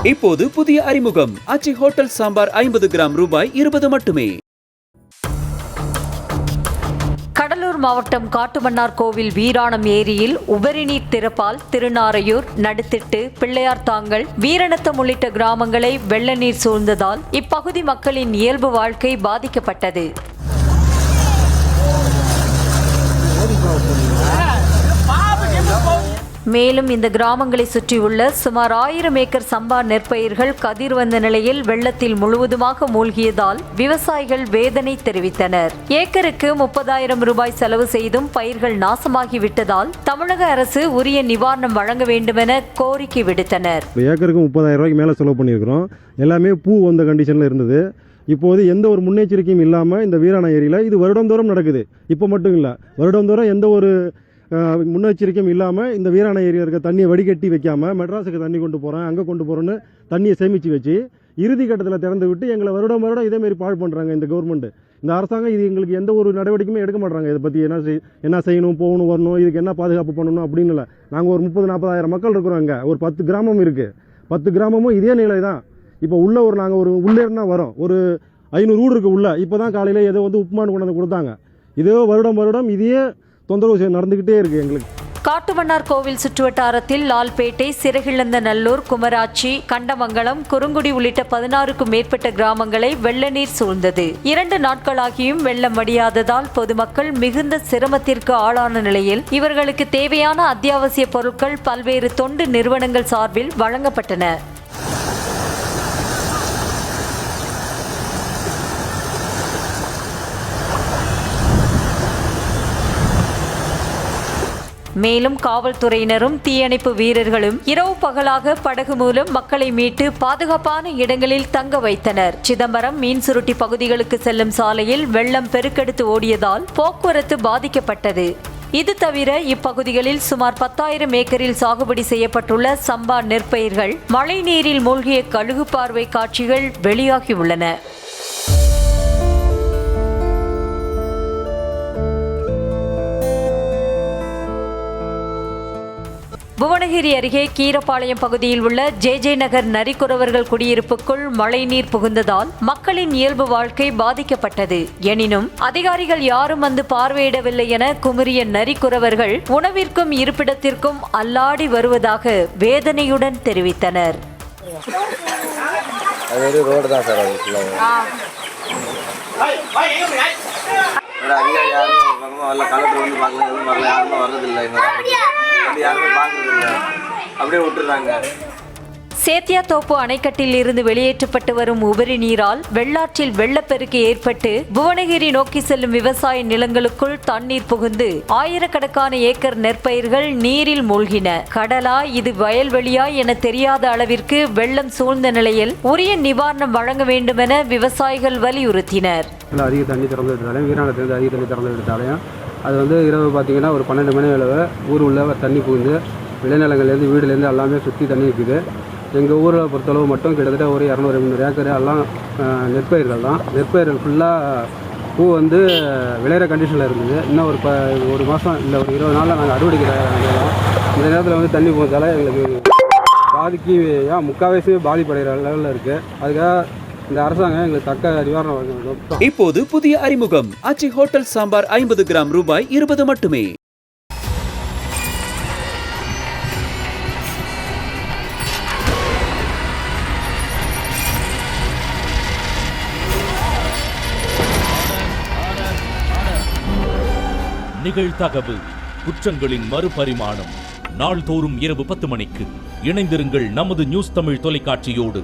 இப்போது புதிய அறிமுகம் ஆச்சி ஹோட்டல் சாம்பார் 50 கிராம் ரூபாய் 20 மட்டுமே. கடலூர் மாவட்டம் காட்டுமன்னார் கோவில் வீராணம் ஏரியில் உபரிநீர் திறப்பால் திருநாரையூர், நடுத்திட்டு, பிள்ளையார்தாங்கல், வீரணத்தம் உள்ளிட்ட கிராமங்களை வெள்ள நீர் சூழ்ந்ததால் இப்பகுதி மக்களின் இயல்பு வாழ்க்கை பாதிக்கப்பட்டது. மேலும் இந்த கிராமங்களை சுற்றியுள்ள சுமார் 1000 ஏக்கர் சம்பா நெற்பயிர்கள் கதிர் வந்த நிலையில் வெள்ளத்தில் முழுவதுமாக மூழ்கியதால் விவசாயிகள் வேதனை தெரிவித்தனர். ஏக்கருக்கு 30,000 ரூபாய் செலவு செய்தும் பயிர்கள் நாசமாகிவிட்டதால் தமிழக அரசு உரிய நிவாரணம் வழங்க வேண்டுமென கோரிக்கை விடுத்தனர். ஏக்கருக்கு 30,000 ரூபாய்க்கு மேலே செலவு பண்ணியிருக்கிறோம். எல்லாமே பூ வந்த கண்டிஷனில் இருந்தது. இப்போது எந்த ஒரு முன்னெச்சரிக்கையும் இல்லாமல் இந்த வீராணம் ஏரியில் இது வருடந்தோறும் நடக்குது. இப்போ மட்டும் இல்லை, வருடந்தோறும் எந்த ஒரு முன்னெச்சரிக்கையும் இல்லாமல் இந்த வீராணம் ஏரியா இருக்க தண்ணியை வடிகட்டி வைக்காமல் மெட்ராஸுக்கு தண்ணி கொண்டு போகிறேன், அங்கே கொண்டு போகிறோன்னு தண்ணியை சேமித்து வச்சு இறுதி கட்டத்தில் திறந்து விட்டு எங்களை வருடம் இதேமாரி பாழ் பண்ணுறாங்க இந்த கவர்மெண்ட். இந்த அரசாங்கம் இது எங்களுக்கு எந்த ஒரு நடவடிக்கையுமே எடுக்க மாட்டாங்க. இதை பற்றி என்ன செய்யணும், போகணும், வரணும், இதுக்கு என்ன பாதுகாப்பு பண்ணணும் அப்படின்னு இல்லை. நாங்கள் ஒரு 30,000-40,000 மக்கள் இருக்கிறோம். அங்கே ஒரு 10 கிராமம் இருக்குது. 10 கிராமமும் இதே நிலை தான். இப்போ நாங்கள் ஒரு உள்ளே இருந்தால் வரோம். ஒரு 500 வீடு இருக்குது உள்ள. இப்போ தான் காலையில் ஏதோ உப்புமானு கொண்டு வந்து கொடுத்தாங்க. இதே வருடம் இதே தொந்தரவு நடந்துக்கிட்டே இருக்குது எங்களுக்கு. காட்டுமன்னார் கோவில் சுற்றுவட்டாரத்தில் லால்பேட்டை, சிறகிழந்த நல்லூர், குமராட்சி, கண்டமங்கலம், குறுங்குடி உள்ளிட்ட 16க்கும் மேற்பட்ட கிராமங்களை வெள்ள நீர் சூழ்ந்தது. 2 நாட்களாகியும் வெள்ளம் வடியாததால் பொதுமக்கள் மிகுந்த சிரமத்திற்கு ஆளான நிலையில் இவர்களுக்கு தேவையான அத்தியாவசிய பொருட்கள் பல்வேறு தொண்டு நிறுவனங்கள் சார்பில் வழங்கப்பட்டன. மேலும் காவல்துறையினரும் தீயணைப்பு வீரர்களும் இரவு பகலாக படகு மூலம் மக்களை மீட்டு பாதுகாப்பான இடங்களில் தங்க வைத்தனர். சிதம்பரம், மீன்சுருட்டி பகுதிகளுக்கு செல்லும் சாலையில் வெள்ளம் பெருக்கெடுத்து ஓடியதால் போக்குவரத்து பாதிக்கப்பட்டது. இது தவிர இப்பகுதிகளில் சுமார் 10,000 ஏக்கரில் சாகுபடி செய்யப்பட்டுள்ள சம்பா நெற்பயிர்கள் மழை நீரில் மூழ்கிய கழுகு பார்வை காட்சிகள் வெளியாகியுள்ளன. புவனகிரி அருகே கீரப்பாளையம் பகுதியில் உள்ள ஜே நகர் நரிக்குறவர்கள் குடியிருப்புக்குள் மழைநீர் புகுந்ததால் மக்களின் இயல்பு வாழ்க்கை பாதிக்கப்பட்டது. எனினும் அதிகாரிகள் யாரும் வந்து பார்வையிடவில்லை என குமுறிய நரிக்குறவர்கள் உணவிற்கும் இருப்பிடத்திற்கும் அல்லாடி வருவதாக வேதனையுடன் தெரிவித்தனர். சேத்தியாத்தோப்பு அணைக்கட்டில் இருந்து வெளியேற்றப்பட்டு வரும் உபரி நீரால் வெள்ளாற்றில் வெள்ளப்பெருக்கு ஏற்பட்டு புவனகிரி நோக்கி செல்லும் விவசாய நிலங்களுக்குள் தண்ணீர் புகுந்து ஆயிரக்கணக்கான ஏக்கர் நெற்பயிர்கள் நீரில் மூழ்கின. கடலா இது வயல்வெளியா என தெரியாத அளவிற்கு வெள்ளம் சூழ்ந்த நிலையில் உரிய நிவாரணம் வழங்க வேண்டும் என விவசாயிகள் வலியுறுத்தினர். அதிக தண்ணி திறந்து விட்டாலையும் வீராணத்திலிருந்து அதிக தண்ணி திறந்து விட்டாலையும் அது இரவு பார்த்தீங்கன்னா ஒரு 12 மணி அளவு ஊர் உள்ள தண்ணி புகுந்து விளைநிலங்கள்லேருந்து வீடுலேருந்து எல்லாமே சுற்றி தண்ணி இருக்குது. எங்கள் ஊரை பொறுத்தளவு மட்டும் கிட்டத்தட்ட ஒரு 200-300 ஏக்கர் எல்லாம் நெற்பயிர்கள் தான். நெற்பயிர்கள் ஃபுல்லாக பூ விளையிற கண்டிஷனில் இருந்தது. இன்னும் ஒரு மாதம் இல்லை ஒரு 20 நாளில் நாங்கள் அறுவடைக்கு தயாராக. இந்த நேரத்தில் தண்ணி போகிறதால எங்களுக்கு பாதிக்கு முக்கால்வாசி பாதிப்படைகிற லெவலில் இருக்குது. அதுக்காக இந்த அரசாங்கம் எங்களுக்கு தக்க நிவாரணம் வழங்க வேண்டும். இப்போது புதிய அறிமுகம் ஆச்சி ஹோட்டல் சாம்பார் 50 கிராம் ரூபாய் 20 மட்டுமே. நிகழ்தகவு குற்றங்களின் மறுபரிமாணம். நாள்தோறும் இரவு 10 மணிக்கு இணைந்திருங்கள் நமது நியூஸ் தமிழ் தொலைக்காட்சியோடு.